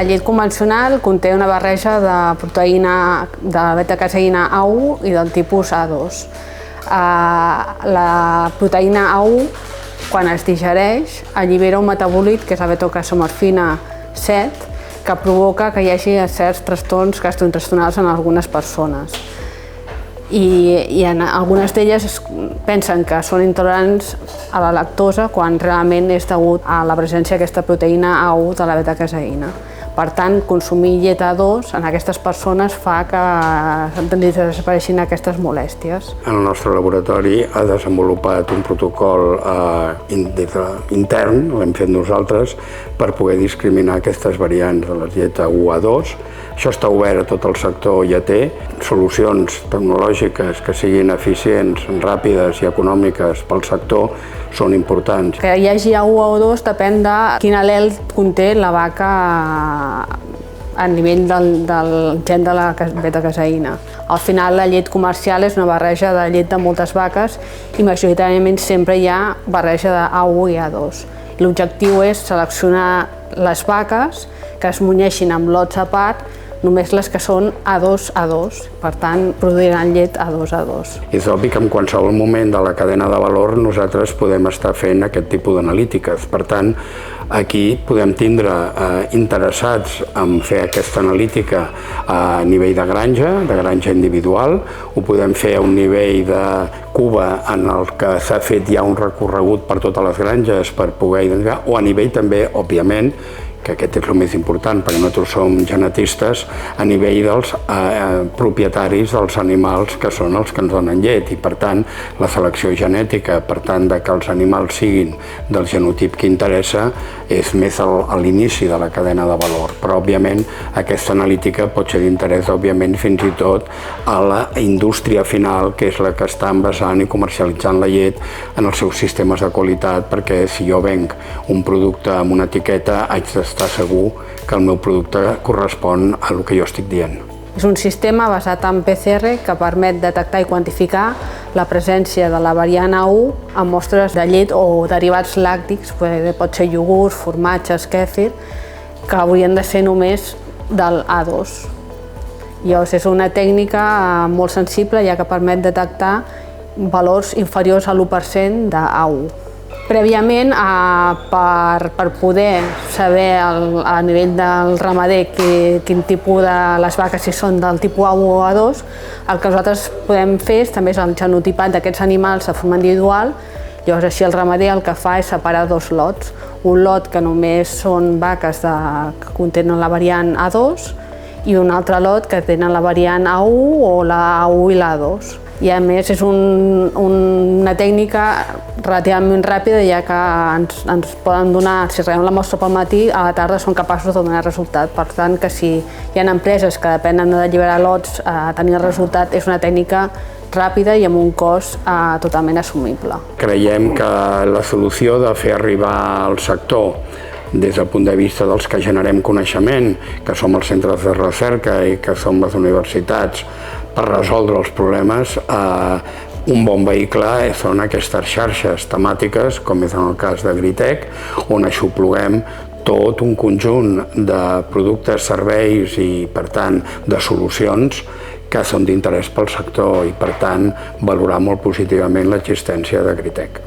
La llet convencional conté una barreja de proteïna de la beta-caseïna A1 i del tipus A2. La proteïna A1, quan es digereix, allibera un metabòlit que és la beta-casomorfina 7, que provoca que hi hagi certs trastorns gastrointestinals en algunes persones. I en algunes d'elles pensen que són intolerants a la lactosa quan realment és degut a la presència d'aquesta proteïna A1 de la beta-caseïna. Per tant, consumir llet A2 en aquestes persones fa que desapareixin aquestes molèsties. El nostre laboratori ha desenvolupat un protocol intern, l'hem fet nosaltres, per poder discriminar aquestes variants de la llet A1 A2. Això està obert a tot el sector lleter. Solucions tecnològiques que siguin eficients, ràpides i econòmiques pel sector són importants. Que hi hagi A1 o A2 depèn de quin al·lel conté la vaca a nivell del gen de la beta-caseïna. Al final, la llet comercial és una barreja de llet de moltes vaques i majoritàriament sempre hi ha barreja de A1 i A2. L'objectiu és seleccionar les vaques que es munyeixin amb lots a part, només les que són A2-A2, per tant, produiran llet A2-A2. És obvi que en qualsevol moment de la cadena de valor nosaltres podem estar fent aquest tipus d'analítiques. Per tant, aquí podem tindre interessats en fer aquesta analítica a nivell de granja individual, ho podem fer a un nivell de cuba en el que s'ha fet ja un recorregut per totes les granges per poder identificar, o a nivell també, òbviament, que aquest és el més important, perquè nosaltres som genetistes a nivell dels propietaris dels animals que són els que ens donen llet i per tant la selecció genètica, per tant que els animals siguin del genotip que interessa és més a l'inici de la cadena de valor, però òbviament aquesta analítica pot ser d'interès òbviament fins i tot a la indústria final que és la que està envasant i comercialitzant la llet en els seus sistemes de qualitat, perquè si jo venc un producte amb una etiqueta haig d'estar segur que el meu producte correspon a el que jo estic dient. És un sistema basat en PCR que permet detectar i quantificar la presència de la variant A1 en mostres de llet o derivats làctics, pot ser iogurts, formatges, kèfir, que haurien de ser només del A2. Llavors és una tècnica molt sensible ja que permet detectar valors inferiors a l'1% d'A1. Prèviament, per poder saber a nivell del ramader quin tipus de les vaques si són del tipus A1 o A2, el que nosaltres podem fer també és el genotipat d'aquests animals de forma individual. Llavors així el ramader el que fa és separar dos lots. Un lot que només són vaques que contenen la variant A2 i un altre lot que tenen la variant A1 o la A1 i la A2. I a més és una tècnica relativament ràpida, ja que ens poden donar, si rebem la mostra pel matí, a la tarda són capaços de donar resultat. Per tant, que si hi ha empreses que depenen d'alliberar lots a tenir el resultat, és una tècnica ràpida i amb un cost totalment assumible. Creiem que la solució de fer arribar al sector des del punt de vista dels que generem coneixement, que som els centres de recerca i que som les universitats, per resoldre els problemes, un bon vehicle són aquestes xarxes temàtiques, com és en el cas d'Agritech, on aixopluguem tot un conjunt de productes, serveis i, per tant, de solucions que són d'interès pel sector i, per tant, valorar molt positivament l'existència d'Agritech.